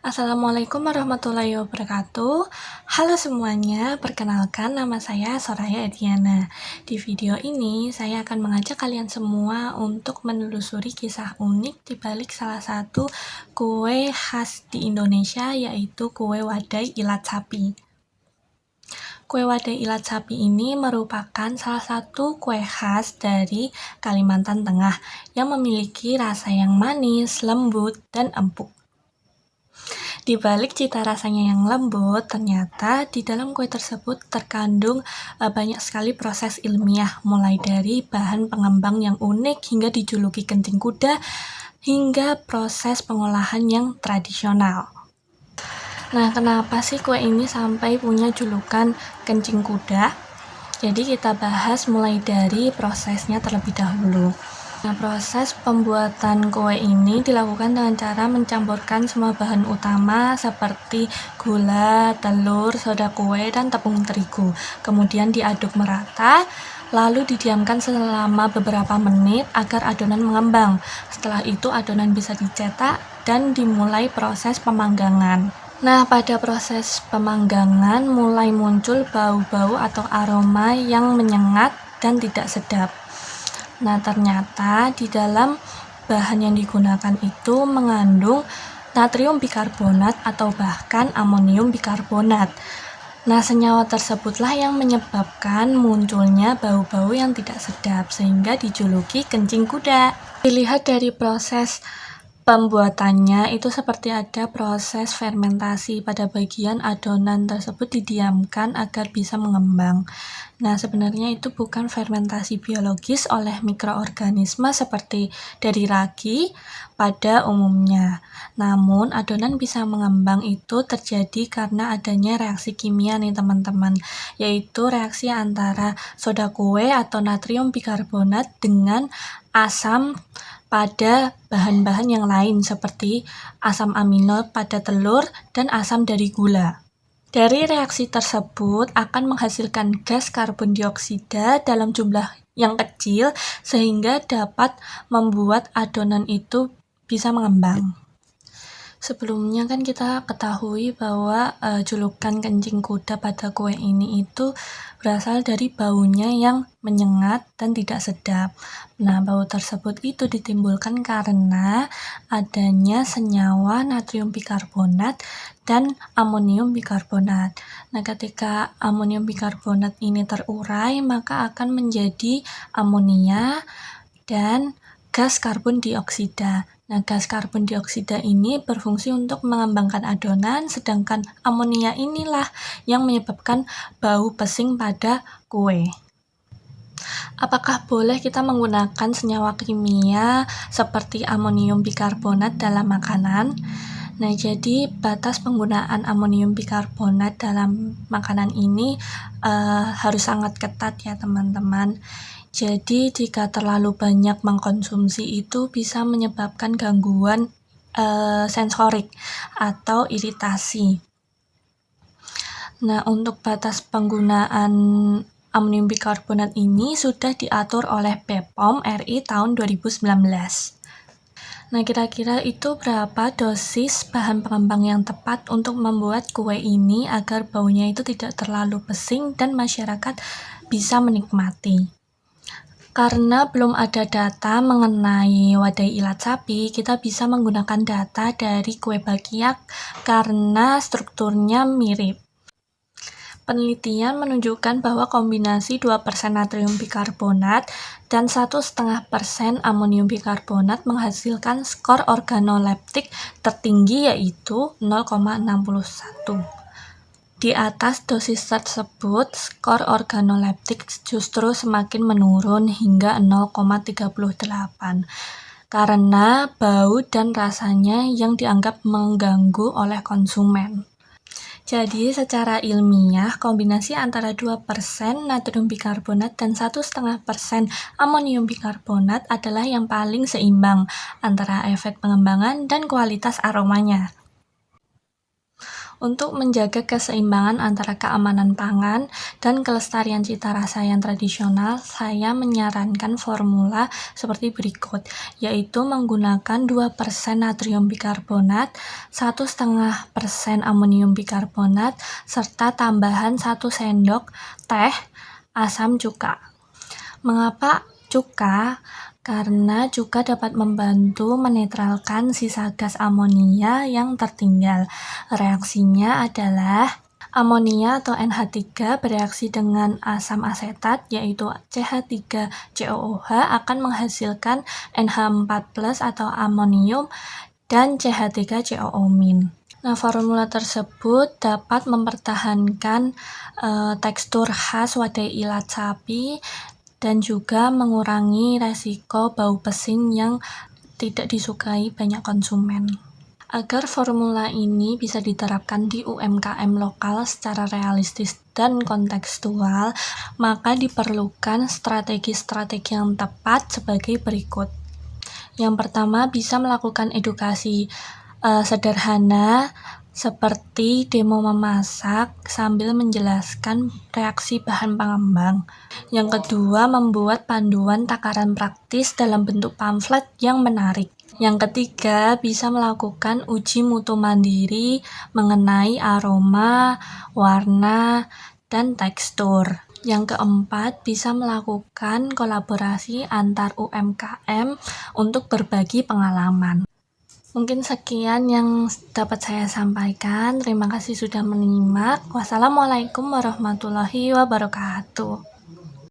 Assalamualaikum warahmatullahi wabarakatuh. Halo semuanya, perkenalkan nama saya Soraya Ediana. Di video ini, saya akan mengajak kalian semua untuk menelusuri kisah unik di balik salah satu kue khas di Indonesia, yaitu kue wadai ilat sapi. Kue wadai ilat sapi ini merupakan salah satu kue khas dari Kalimantan Tengah yang memiliki rasa yang manis, lembut, dan empuk. Di balik cita rasanya yang lembut, ternyata di dalam kue tersebut terkandung banyak sekali proses ilmiah, mulai dari bahan pengembang yang unik hingga dijuluki kencing kuda, hingga proses pengolahan yang tradisional. Nah, kenapa sih kue ini sampai punya julukan kencing kuda? Jadi kita bahas mulai dari prosesnya terlebih dahulu. Nah, proses pembuatan kue ini dilakukan dengan cara mencampurkan semua bahan utama seperti gula, telur, soda kue, dan tepung terigu. Kemudian diaduk merata, lalu didiamkan selama beberapa menit agar adonan mengembang. Setelah itu adonan bisa dicetak dan dimulai proses pemanggangan. Nah, pada proses pemanggangan mulai muncul bau-bau atau aroma yang menyengat dan tidak sedap. Nah, ternyata di dalam bahan yang digunakan itu mengandung natrium bikarbonat atau bahkan amonium bikarbonat. Nah, senyawa tersebutlah yang menyebabkan munculnya bau-bau yang tidak sedap sehingga dijuluki kencing kuda. Dilihat dari proses pembuatannya itu seperti ada proses fermentasi. Pada bagian adonan tersebut didiamkan agar bisa mengembang. Nah, sebenarnya itu bukan fermentasi biologis oleh mikroorganisme seperti dari ragi pada umumnya. Namun, adonan bisa mengembang itu terjadi karena adanya reaksi kimia nih teman-teman, yaitu reaksi antara soda kue atau natrium bikarbonat dengan asam pada bahan-bahan yang lain seperti asam amino pada telur dan asam dari gula. Dari reaksi tersebut akan menghasilkan gas karbon dioksida dalam jumlah yang kecil sehingga dapat membuat adonan itu bisa mengembang. Sebelumnya kan kita ketahui bahwa julukan kencing kuda pada kue ini itu berasal dari baunya yang menyengat dan tidak sedap. Nah, bau tersebut itu ditimbulkan karena adanya senyawa natrium bikarbonat dan amonium bikarbonat. Nah, ketika amonium bikarbonat ini terurai, maka akan menjadi amonia dan gas karbon dioksida. Nah, gas karbon dioksida ini berfungsi untuk mengembangkan adonan, sedangkan amonia inilah yang menyebabkan bau pesing pada kue. Apakah boleh kita menggunakan senyawa kimia seperti amonium bikarbonat dalam makanan? Nah, jadi batas penggunaan amonium bikarbonat dalam makanan ini harus sangat ketat ya teman-teman. Jadi jika terlalu banyak mengkonsumsi itu bisa menyebabkan gangguan sensorik atau iritasi. Nah, untuk batas penggunaan amonium bikarbonat ini sudah diatur oleh BPOM RI tahun 2019. Nah, kira-kira itu berapa dosis bahan pengembang yang tepat untuk membuat kue ini agar baunya itu tidak terlalu pesing dan masyarakat bisa menikmati. Karena belum ada data mengenai wadai ilat sapi, kita bisa menggunakan data dari kue bakiak karena strukturnya mirip. Penelitian menunjukkan bahwa kombinasi 2% natrium bikarbonat dan 1,5% amonium bikarbonat menghasilkan skor organoleptik tertinggi yaitu 0,61. Di atas dosis tersebut, skor organoleptik justru semakin menurun hingga 0,38 karena bau dan rasanya yang dianggap mengganggu oleh konsumen. Jadi, secara ilmiah, kombinasi antara 2% natrium bikarbonat dan 1,5% amonium bikarbonat adalah yang paling seimbang antara efek pengembangan dan kualitas aromanya. Untuk menjaga keseimbangan antara keamanan pangan dan kelestarian cita rasa yang tradisional, saya menyarankan formula seperti berikut, yaitu menggunakan 2% natrium bikarbonat, 1,5% amonium bikarbonat, serta tambahan 1 sendok teh asam cuka. Mengapa cuka? Karena cuka dapat membantu menetralkan sisa gas amonia yang tertinggal. Reaksinya adalah amonia atau NH3 bereaksi dengan asam asetat yaitu CH3COOH akan menghasilkan NH4+ atau amonium dan CH3COO-. Nah, formula tersebut dapat mempertahankan tekstur khas wadai ilat sapi dan juga mengurangi resiko bau pesing yang tidak disukai banyak konsumen. Agar formula ini bisa diterapkan di UMKM lokal secara realistis dan kontekstual, maka diperlukan strategi-strategi yang tepat sebagai berikut. Yang pertama, bisa melakukan edukasi sederhana seperti demo memasak sambil menjelaskan reaksi bahan pengembang. Yang kedua, membuat panduan takaran praktis dalam bentuk pamflet yang menarik. Yang ketiga, bisa melakukan uji mutu mandiri mengenai aroma, warna, dan tekstur. Yang keempat, bisa melakukan kolaborasi antar UMKM untuk berbagi pengalaman. Mungkin sekian yang dapat saya sampaikan. Terima kasih sudah menyimak. Wassalamualaikum warahmatullahi wabarakatuh.